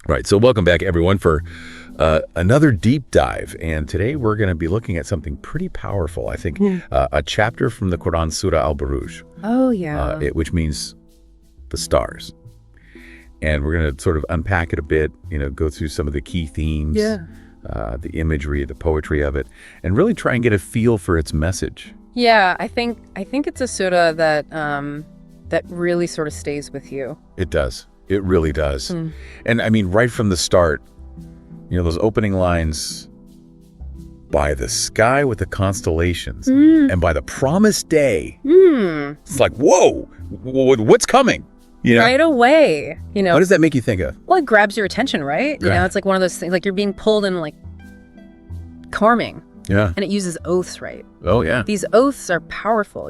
Right. So welcome back, everyone, for another deep dive. And today we're going to be looking at something pretty powerful, I think, a chapter from the Quran, Surah Al-Buruj. Oh, yeah. Which means the stars. And we're going to sort of unpack it a bit, go through some of the key themes, the imagery, the poetry of it, and really try and get a feel for its message. Yeah, I think it's a surah that that really sort of stays with you. It does. It really does. And I mean, right from the start, those opening lines, by the sky with the constellations and by the promised day. It's like, whoa, what's coming? Right away. What does that make you think of? Well, it grabs your attention, right? Yeah. It's like one of those things, like you're being pulled in like calming. Yeah. And it uses oaths, right? Oh, yeah. These oaths are powerful,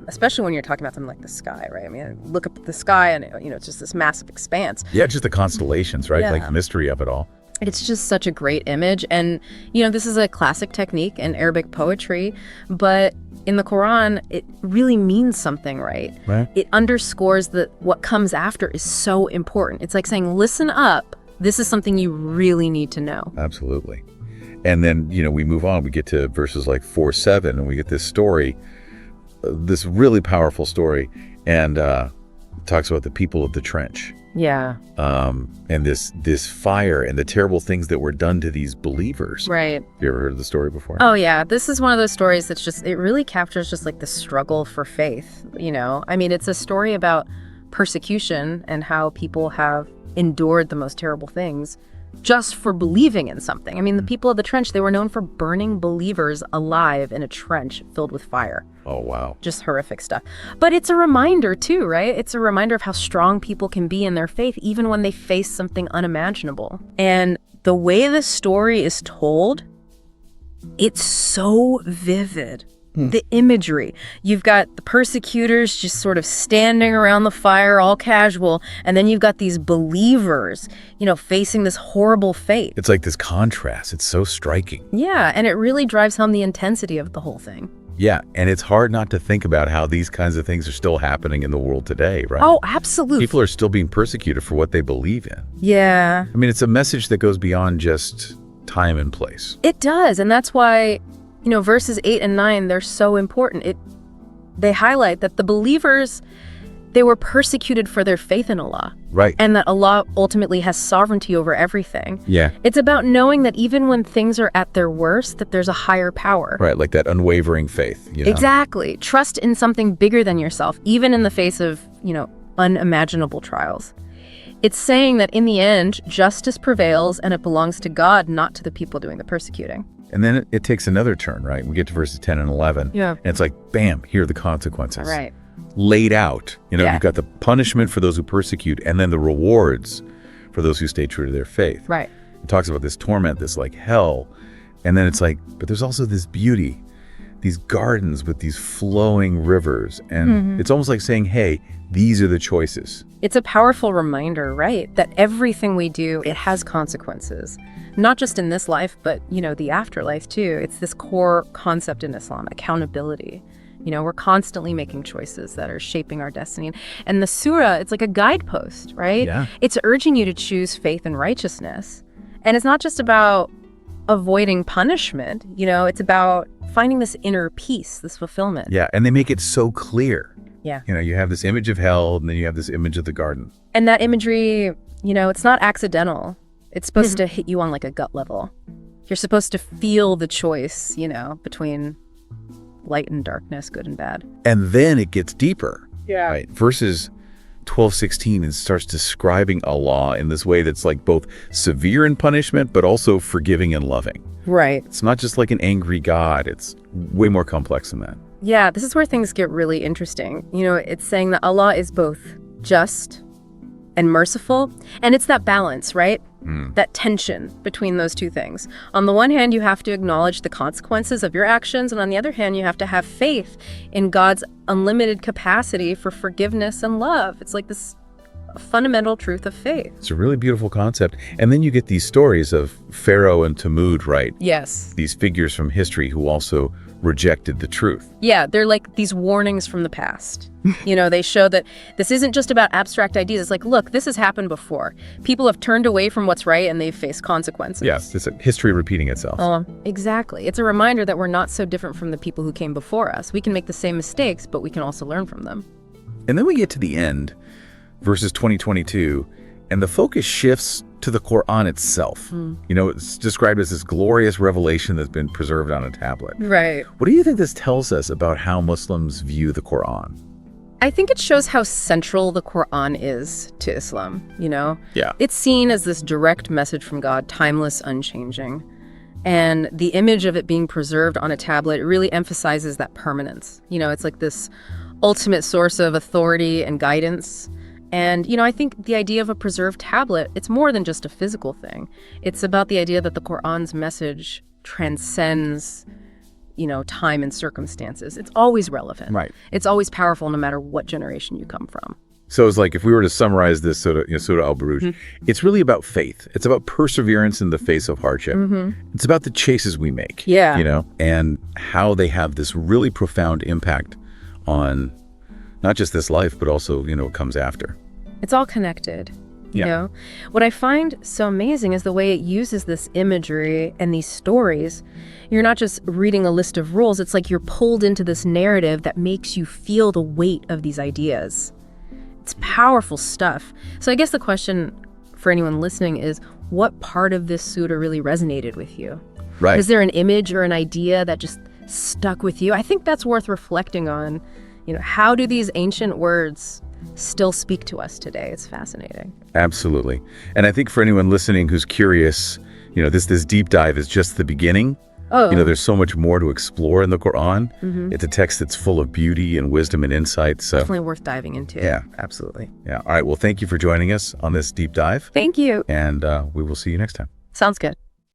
especially when you're talking about them like the sky, right? I mean, look up at the sky and, it's just this massive expanse. Yeah, just the constellations, right? Yeah. Like the mystery of it all. It's just such a great image. And, this is a classic technique in Arabic poetry, but in the Quran, it really means something, right? Right. It underscores that what comes after is so important. It's like saying, listen up. This is something you really need to know. Absolutely. And then, we move on. We get to verses like 4-7, and we get this story, this really powerful story, and it talks about the people of the trench. Yeah. And this fire and the terrible things that were done to these believers. Right. Have you ever heard of the story before? Oh, yeah. This is one of those stories that's just, it really captures just like the struggle for faith, I mean, it's a story about persecution and how people have endured the most terrible things just for believing in something. I mean, the people of the trench, they were known for burning believers alive in a trench filled with fire. Oh, wow. Just horrific stuff. But it's a reminder too, right? It's a reminder of how strong people can be in their faith, even when they face something unimaginable. And the way the story is told, it's so vivid. The imagery. You've got the persecutors just sort of standing around the fire, all casual, and then you've got these believers, facing this horrible fate. It's like this contrast. It's so striking. Yeah, and it really drives home the intensity of the whole thing. Yeah, and it's hard not to think about how these kinds of things are still happening in the world today, right? Oh, absolutely. People are still being persecuted for what they believe in. Yeah. I mean, it's a message that goes beyond just time and place. It does, and that's why verses 8 and 9, they're so important. They highlight that the believers, they were persecuted for their faith in Allah. Right. And that Allah ultimately has sovereignty over everything. Yeah. It's about knowing that even when things are at their worst, that there's a higher power. Right, like that unwavering faith. Exactly. Trust in something bigger than yourself, even in the face of, unimaginable trials. It's saying that in the end, justice prevails and it belongs to God, not to the people doing the persecuting. And then it takes another turn, right? We get to verses 10 and 11. Yeah. And it's like, bam, here are the consequences. Right. Laid out. You've got the punishment for those who persecute and then the rewards for those who stay true to their faith. Right. It talks about this torment, this like hell. And then it's like, but there's also this beauty, these gardens with these flowing rivers. And it's almost like saying, hey, these are the choices. It's a powerful reminder, right? That everything we do, it has consequences. Not just in this life, but, the afterlife too. It's this core concept in Islam, accountability. We're constantly making choices that are shaping our destiny. And the surah, it's like a guidepost, right? Yeah. It's urging you to choose faith and righteousness. And it's not just about avoiding punishment, it's about finding this inner peace, this fulfillment. Yeah, and they make it so clear. Yeah. You have this image of hell, and then you have this image of the garden. And that imagery, it's not accidental. It's supposed to hit you on like a gut level. You're supposed to feel the choice, between light and darkness, good and bad. And then it gets deeper. Yeah. Right. Verses 12-16, it starts describing Allah in this way that's like both severe in punishment, but also forgiving and loving. Right. It's not just like an angry God. It's way more complex than that. Yeah, this is where things get really interesting. It's saying that Allah is both just and merciful, and it's that balance, right? That tension between those two things. On the one hand, you have to acknowledge the consequences of your actions, and on the other hand, you have to have faith in God's unlimited capacity for forgiveness and love. It's like this fundamental truth of faith. It's a really beautiful concept. And then you get these stories of Pharaoh and Thamud, right? Yes. These figures from history who also rejected the truth. Yeah, they're like these warnings from the past. They show that this isn't just about abstract ideas. It's like, look, this has happened before. People have turned away from what's right and they've faced consequences. Yes, it's a history repeating itself. Exactly. It's a reminder that we're not so different from the people who came before us. We can make the same mistakes, but we can also learn from them. And then we get to the end, verses 20-22, and the focus shifts to the Quran itself. It's described as this glorious revelation that's been preserved on a tablet. Right. What do you think this tells us about how Muslims view the Quran? I think it shows how central the Quran is to Islam, Yeah. It's seen as this direct message from God, timeless, unchanging. And the image of it being preserved on a tablet really emphasizes that permanence. It's like this ultimate source of authority and guidance. And, I think the idea of a preserved tablet, it's more than just a physical thing. It's about the idea that the Quran's message transcends, time and circumstances. It's always relevant. Right. It's always powerful no matter what generation you come from. So it's like, if we were to summarize this Surah Al-Buruj, it's really about faith. It's about perseverance in the face of hardship. It's about the choices we make. Yeah. And how they have this really profound impact on not just this life, but also, what comes after. It's all connected. Yeah. What I find so amazing is the way it uses this imagery and these stories. You're not just reading a list of rules. It's like you're pulled into this narrative that makes you feel the weight of these ideas. It's powerful stuff. So I guess the question for anyone listening is, what part of this surah really resonated with you? Right. Is there an image or an idea that just stuck with you? I think that's worth reflecting on. How do these ancient words still speak to us today? It's fascinating. Absolutely. And I think for anyone listening who's curious, this deep dive is just the beginning. There's so much more to explore in the Quran. It's a text that's full of beauty and wisdom and insight. So definitely worth diving into. Yeah, absolutely. Yeah. All right. Well, thank you for joining us on this deep dive. Thank you. And we will see you next time. Sounds good.